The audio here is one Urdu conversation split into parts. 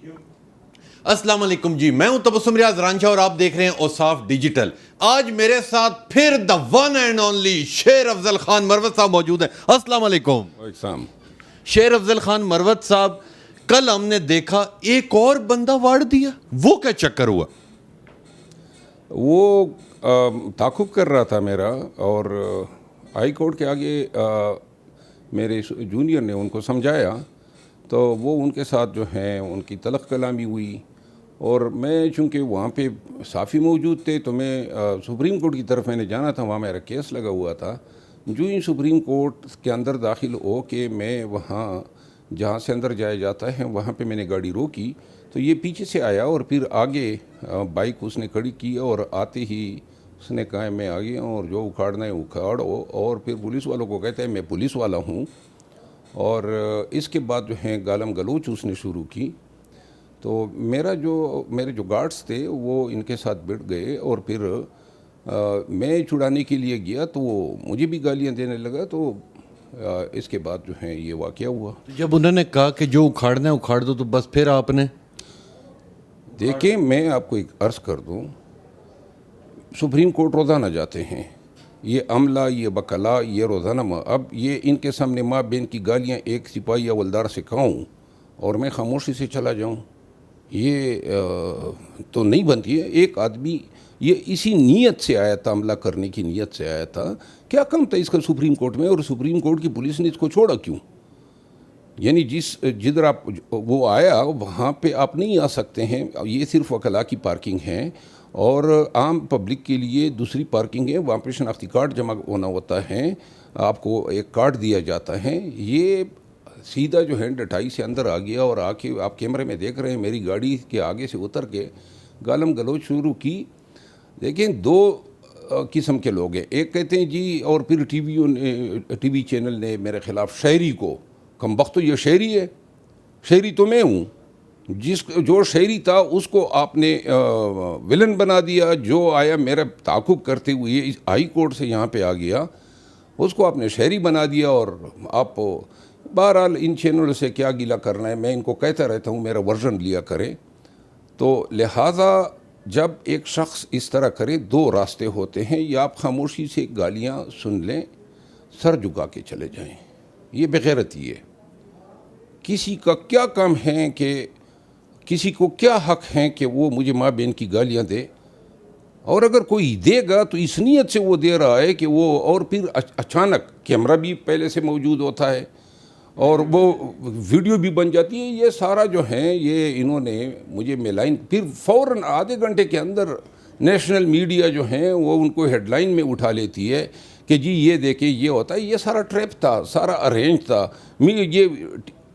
السلام علیکم جی، میں ہوں تبسم ریاض رانجھا اور آپ دیکھ رہے ہیں اوصاف ڈیجیٹل۔ آج میرے ساتھ پھر دا ون اینڈ اونلی شیر افضل خان مروت صاحب موجود ہیں۔ السلام علیکم۔ السلام۔ شیر افضل خان مروت صاحب، کل ہم نے دیکھا ایک اور بندہ واڑ دیا، وہ کیا چکر ہوا؟ وہ تعاقب کر رہا تھا میرا، اور ہائی کورٹ کے آگے میرے جونیئر نے ان کو سمجھایا، تو وہ ان کے ساتھ جو ہیں ان کی تلخ کلامی ہوئی، اور میں چونکہ وہاں پہ صافی موجود تھے تو میں سپریم کورٹ کی طرف میں نے جانا تھا، وہاں میرا کیس لگا ہوا تھا۔ جو ہی سپریم کورٹ کے اندر داخل ہو کہ میں وہاں جہاں سے اندر جایا جاتا ہے وہاں پہ میں نے گاڑی روکی، تو یہ پیچھے سے آیا اور پھر آگے بائک اس نے کھڑی کی، اور آتے ہی اس نے کہا میں آ گیا اور جو اکھاڑنا ہے اکھاڑو، اور پھر پولیس والوں کو کہتا ہے میں پولیس والا ہوں، اور اس کے بعد جو ہیں گالم گلوچ اس نے شروع کی۔ تو میرے جو گارڈز تھے وہ ان کے ساتھ بٹ گئے، اور پھر میں چھڑانے کے لیے گیا تو وہ مجھے بھی گالیاں دینے لگا، تو اس کے بعد جو ہیں یہ واقعہ ہوا۔ جب انہوں نے کہا کہ جو اکھاڑنا ہے اکھاڑ دو، تو بس پھر آپ نے؟ دیکھیں، میں آپ کو ایک عرض کر دوں، سپریم کورٹ روزانہ جاتے ہیں، یہ عملہ، یہ وکلاء، یہ روزانہ اب یہ ان کے سامنے ماں بہن کی گالیاں ایک سپاہی حوالدار سے کھاؤں اور میں خاموشی سے چلا جاؤں، یہ تو نہیں بنتی ہے۔ ایک آدمی یہ اسی نیت سے آیا تھا، عملہ کرنے کی نیت سے آیا تھا، کیا کم تھا اس کا سپریم کورٹ میں، اور سپریم کورٹ کی پولیس نے اس کو چھوڑا کیوں؟ یعنی جدھر آپ وہ آیا وہاں پہ آپ نہیں آ سکتے ہیں، یہ صرف وکلاء کی پارکنگ ہے، اور عام پبلک کے لیے دوسری پارکنگ ہے، وہاں پہ شناختی کارڈ جمع ہونا ہوتا ہے، آپ کو ایک کارڈ دیا جاتا ہے۔ یہ سیدھا جو ہے ڈٹائی سے اندر آ گیا، اور آ کے آپ کیمرے میں دیکھ رہے ہیں میری گاڑی کے آگے سے اتر کے گالم گلوچ شروع کی۔ دیکھیں، دو قسم کے لوگ ہیں، ایک کہتے ہیں جی، اور پھر ٹی وی چینل نے میرے خلاف شہری کو، کم بخت تو یہ شہری ہے، شہری تو میں ہوں، جو شہری تھا اس کو آپ نے ولن بنا دیا، جو آیا میرا تعاقب کرتے ہوئے ہائی کورٹ سے یہاں پہ آ گیا اس کو آپ نے شہری بنا دیا۔ اور آپ بہرحال ان چینلوں سے کیا گیلا کرنا ہے، میں ان کو کہتا رہتا ہوں میرا ورژن لیا کریں۔ تو لہٰذا جب ایک شخص اس طرح کرے، دو راستے ہوتے ہیں، یا آپ خاموشی سے گالیاں سن لیں، سر جھکا کے چلے جائیں، یہ بغیرتی ہے۔ کسی کا کیا کام ہے کہ کسی کو کیا حق ہے کہ وہ مجھے ماں بہن کی گالیاں دے، اور اگر کوئی دے گا تو اس نیت سے وہ دے رہا ہے کہ وہ، اور پھر اچانک کیمرہ بھی پہلے سے موجود ہوتا ہے اور وہ ویڈیو بھی بن جاتی ہے، یہ سارا جو ہے یہ انہوں نے مجھے ملائن، پھر فوراً آدھے گھنٹے کے اندر نیشنل میڈیا جو ہیں وہ ان کو ہیڈ لائن میں اٹھا لیتی ہے کہ جی یہ دیکھیں یہ ہوتا ہے۔ یہ سارا ٹریپ تھا، سارا ارینج تھا۔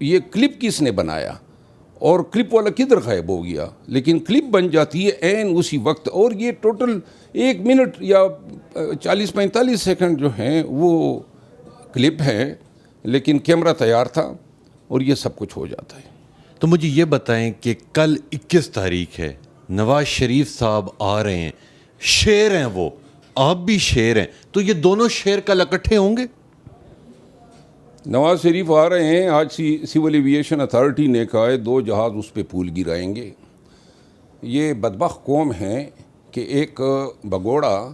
یہ کلپ کس نے بنایا، اور کلپ والا کدھر غائب ہو گیا؟ لیکن کلپ بن جاتی ہے عین اسی وقت، اور یہ ٹوٹل 1 منٹ یا 40-45 سیکنڈ جو ہیں وہ کلپ ہیں، لیکن کیمرہ تیار تھا اور یہ سب کچھ ہو جاتا ہے۔ تو مجھے یہ بتائیں کہ کل 21 تاریخ ہے، نواز شریف صاحب آ رہے ہیں، شیر ہیں وہ، آپ بھی شیر ہیں، تو یہ دونوں شیر کل اکٹھے ہوں گے؟ نواز شریف آ رہے ہیں، آج سول ایویشن اتھارٹی نے کہا ہے 2 جہاز اس پہ پھول گرائیں گے۔ یہ بدبخت قوم ہے کہ ایک بگوڑا،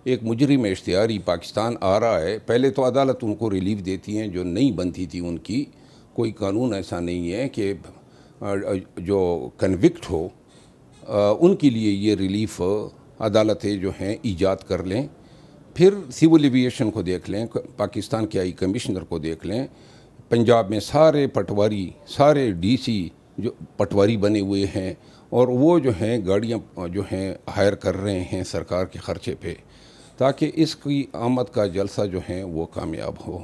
ایک مجرم اشتہاری پاکستان آ رہا ہے، پہلے تو عدالت ان کو ریلیف دیتی ہیں جو نہیں بنتی تھی ان کی، کوئی قانون ایسا نہیں ہے کہ جو کنوکٹ ہو ان کے لیے یہ ریلیف عدالتیں جو ہیں ایجاد کر لیں۔ پھر سول ایویشن کو دیکھ لیں، پاکستان کے ہائی کمشنر کو دیکھ لیں، پنجاب میں سارے پٹواری، سارے ڈی سی جو پٹواری بنے ہوئے ہیں، اور وہ جو ہیں گاڑیاں جو ہیں ہائر کر رہے ہیں سرکار کے خرچے پہ، تاکہ اس کی آمد کا جلسہ جو ہے وہ کامیاب ہو۔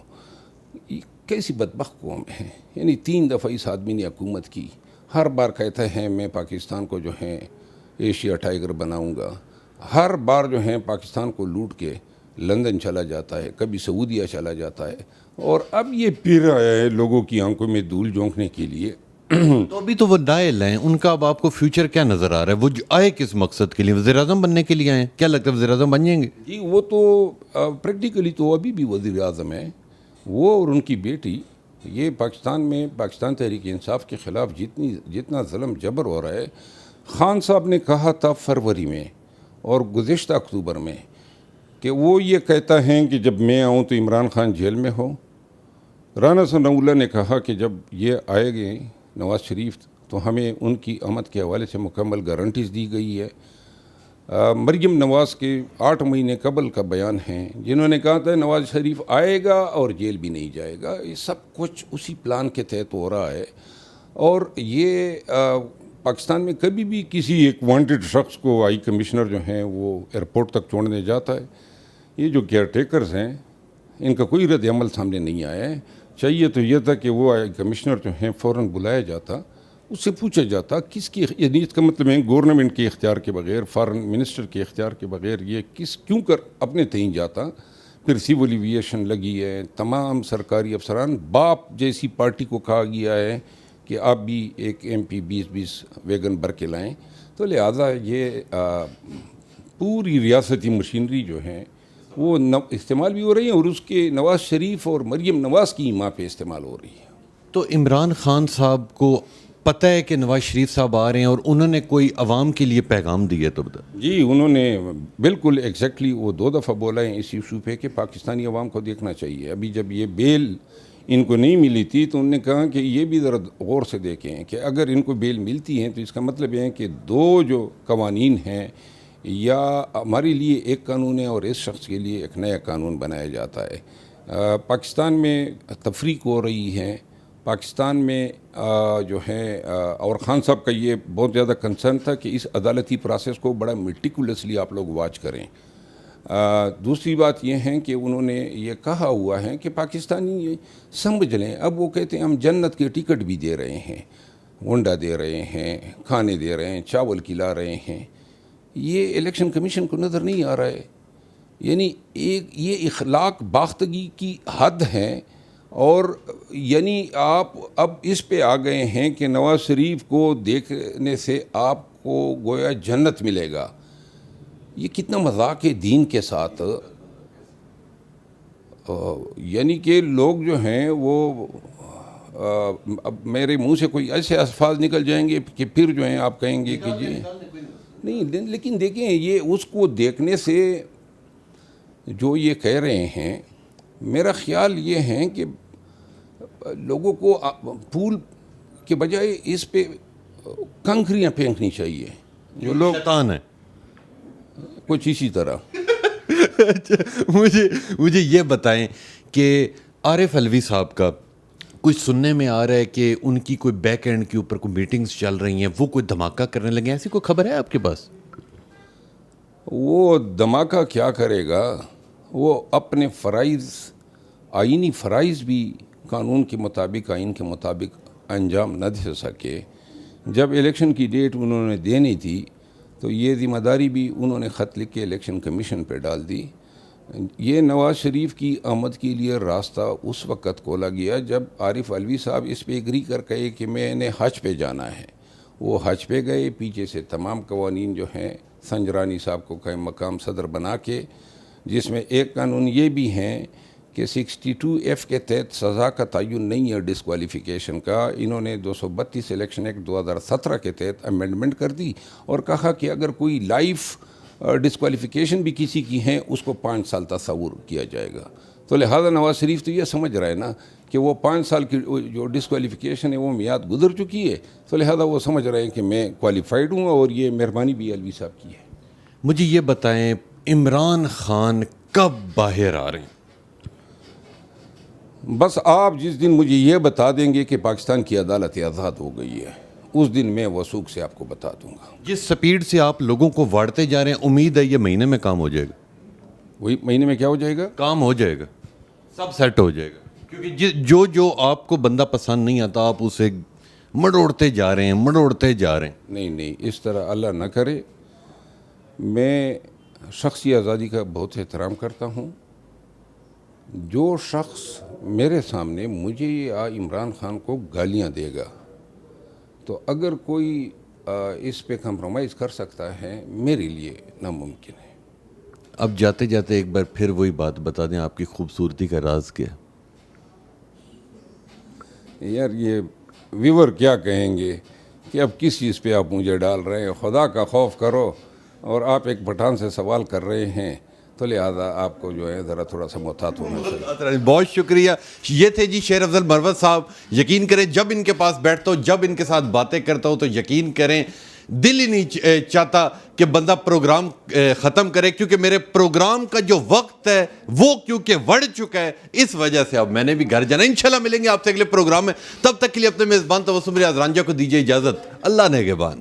کیسی بدبخت قوم ہے، یعنی 3 دفعہ اس آدمی نے حکومت کی، ہر بار کہتا ہے میں پاکستان کو جو ہے ایشیا ٹائیگر بناؤں گا، ہر بار جو ہے پاکستان کو لوٹ کے لندن چلا جاتا ہے، کبھی سعودیہ چلا جاتا ہے، اور اب یہ پھر آیا ہے لوگوں کی آنکھوں میں دھول جھونکنے کے لیے۔ تو ابھی تو وہ نائل ہیں، ان کا اب آپ کو فیوچر کیا نظر آ رہا ہے؟ وہ آئے کس مقصد کے لیے؟ وزیر اعظم بننے کے لیے آئے؟ کیا لگتا ہے وزیر اعظم بن جائیں گے؟ جی وہ تو پریکٹیکلی تو ابھی بھی وزیر اعظم ہیں، وہ اور ان کی بیٹی یہ پاکستان میں پاکستان تحریک انصاف کے خلاف جتنا ظلم جبر ہو رہا ہے، خان صاحب نے کہا تھا فروری میں اور گزشتہ اکتوبر میں کہ وہ یہ کہتا ہیں کہ جب میں آؤں تو عمران خان جیل میں ہو۔ رانا ثناء اللہ نے کہا کہ جب یہ آئے گے نواز شریف تو ہمیں ان کی آمد کے حوالے سے مکمل گارنٹیز دی گئی ہے۔ مریم نواز کے 8 مہینے قبل کا بیان ہے جنہوں نے کہا تھا نواز شریف آئے گا اور جیل بھی نہیں جائے گا۔ یہ سب کچھ اسی پلان کے تحت ہو رہا ہے، اور یہ پاکستان میں کبھی بھی کسی ایک وانٹڈ شخص کو ہائی کمشنر جو ہیں وہ ایئرپورٹ تک چھوڑنے جاتا ہے۔ یہ جو کیئر ٹیکرز ہیں ان کا کوئی رد عمل سامنے نہیں آیا ہے۔ چاہیے تو یہ تھا کہ وہ ہائی کمشنر جو ہیں فوراً بلایا جاتا، اس سے پوچھا جاتا کس کی، یعنی اس کا مطلب ہے گورنمنٹ کے اختیار کے بغیر، فارن منسٹر کے اختیار کے بغیر یہ کیوں کر اپنے تئیں جاتا۔ پھر سول ایویشن لگی ہے، تمام سرکاری افسران، باپ جیسی پارٹی کو کہا گیا ہے کہ آپ بھی ایک ایم پی 20 ویگن بھر کے لائیں۔ تو لہٰذا یہ پوری ریاستی مشینری جو ہیں وہ استعمال بھی ہو رہی ہیں، اور اس کے نواز شریف اور مریم نواز کی ماں پہ استعمال ہو رہی ہے۔ تو عمران خان صاحب کو پتہ ہے کہ نواز شریف صاحب آ رہے ہیں اور انہوں نے کوئی عوام کے لیے پیغام دیا تو بتا؟ جی انہوں نے بالکل ایگزیکٹلی وہ 2 دفعہ بولا ہے اس ایشو پہ کہ پاکستانی عوام کو دیکھنا چاہیے۔ ابھی جب یہ بیل ان کو نہیں ملی تھی تو انہوں نے کہا کہ یہ بھی ذرا غور سے دیکھیں کہ اگر ان کو بیل ملتی ہے تو اس کا مطلب یہ ہے کہ 2 جو قوانین ہیں، یا ہمارے لیے ایک قانون ہے اور اس شخص کے لیے ایک نیا قانون بنایا جاتا ہے۔ پاکستان میں تفریق ہو رہی ہے، پاکستان میں جو ہے، اور خان صاحب کا یہ بہت زیادہ کنسرن تھا کہ اس عدالتی پروسیس کو بڑا میٹیکولیسلی آپ لوگ واچ کریں۔ دوسری بات یہ ہے کہ انہوں نے یہ کہا ہوا ہے کہ پاکستانی سمجھ لیں، اب وہ کہتے ہیں ہم جنت کے ٹکٹ بھی دے رہے ہیں، ونڈا دے رہے ہیں، کھانے دے رہے ہیں، چاول کھلا رہے ہیں۔ یہ الیکشن کمیشن کو نظر نہیں آ رہا ہے، یعنی یہ اخلاق باختگی کی حد ہے، اور یعنی آپ اب اس پہ آ گئے ہیں کہ نواز شریف کو دیکھنے سے آپ کو گویا جنت ملے گا۔ یہ کتنا مذاق ہے دین کے ساتھ، یعنی کہ لوگ جو ہیں وہ اب میرے منہ سے کوئی ایسے الفاظ نکل جائیں گے کہ پھر جو ہیں آپ کہیں گے کہ جی نہیں، لیکن دیکھیں یہ اس کو دیکھنے سے جو یہ کہہ رہے ہیں، میرا خیال یہ ہے کہ لوگوں کو پھول کے بجائے اس پہ کنکریاں پھینکنی چاہیے، جو لوگ شیطان ہے کچھ اسی طرح۔ مجھے یہ بتائیں کہ عارف علوی صاحب کا کچھ سننے میں آ رہا ہے کہ ان کی کوئی بیک اینڈ کے اوپر کوئی میٹنگز چل رہی ہیں، وہ کوئی دھماکہ کرنے لگے ہیں، ایسی کوئی خبر ہے آپ کے پاس؟ وہ دھماکہ کیا کرے گا، وہ اپنے فرائض، آئینی فرائض بھی قانون کے مطابق، آئین کے مطابق انجام نہ دے سکے۔ جب الیکشن کی ڈیٹ انہوں نے دینی تھی تو یہ ذمہ داری بھی انہوں نے خط لکھ کے الیکشن کمیشن پہ ڈال دی۔ یہ نواز شریف کی آمد کے لیے راستہ اس وقت کھولا گیا جب عارف علوی صاحب اس پہ ایگری کر گئے کہ میں نے حج پہ جانا ہے۔ وہ حج پہ گئے، پیچھے سے تمام قوانین جو ہیں سنجرانی صاحب کو قائم مقام صدر بنا کے، جس میں ایک قانون یہ بھی ہیں کہ 62F کے تحت سزا کا تعین نہیں ہے ڈسکوالیفیکیشن کا۔ انہوں نے 232 الیکشن ایکٹ 2017 کے تحت امینڈمنٹ کر دی اور کہا کہ اگر کوئی لائف ڈسکوالیفیکیشن بھی کسی کی ہیں اس کو 5 سال تصور کیا جائے گا۔ تو لہذا نواز شریف تو یہ سمجھ رہا ہے نا کہ وہ 5 سال کی جو ڈسکوالیفیکیشن ہے وہ میعاد گزر چکی ہے، تو لہذا وہ سمجھ رہے ہیں کہ میں کوالیفائڈ ہوں، اور یہ مہربانی بھی علوی صاحب کی ہے۔ مجھے یہ بتائیں عمران خان کب باہر آ رہے ہیں؟ بس آپ جس دن مجھے یہ بتا دیں گے کہ پاکستان کی عدالت آزاد ہو گئی ہے، اس دن میں وثوق سے آپ کو بتا دوں گا۔ جس سپیڈ سے آپ لوگوں کو واڑتے جا رہے ہیں، امید ہے یہ مہینے میں کام ہو جائے گا۔ وہی مہینے میں کیا ہو جائے گا؟ کام ہو جائے گا، سب سیٹ ہو جائے گا، کیونکہ جو آپ کو بندہ پسند نہیں آتا آپ اسے مڑوڑتے جا رہے ہیں۔ نہیں، اس طرح اللہ نہ کرے۔ میں شخصی آزادی کا بہت احترام کرتا ہوں۔ جو شخص میرے سامنے مجھے یا عمران خان کو گالیاں دے گا، تو اگر کوئی اس پہ کمپرومائز کر سکتا ہے، میرے لیے ناممکن ہے۔ اب جاتے جاتے ایک بار پھر وہی بات بتا دیں، آپ کی خوبصورتی کا راز کیا ہے؟ یار یہ ویور کیا کہیں گے کہ اب کس چیز پہ آپ مجھے ڈال رہے ہیں؟ خدا کا خوف کرو. اور آپ ایک پٹھان سے سوال کر رہے ہیں تو لہٰذا آپ کو جو ہے ذرا تھوڑا سا محتاط ہونا چاہیے. بہت شکریہ. یہ تھے جی شیر افضل مروت صاحب. یقین کریں جب ان کے پاس بیٹھتا ہوں، جب ان کے ساتھ باتیں کرتا ہوں تو یقین کریں دل ہی نہیں چاہتا کہ بندہ پروگرام ختم کرے، کیونکہ میرے پروگرام کا جو وقت ہے وہ کیونکہ بڑھ چکا ہے، اس وجہ سے اب میں نے بھی گھر جانا. انشاءاللہ ملیں گے آپ سے اگلے پروگرام میں. تب تک کے لیے اپنے میزبان تبسم رضا رانجھا کو دیجیے اجازت. اللہ نگہبان.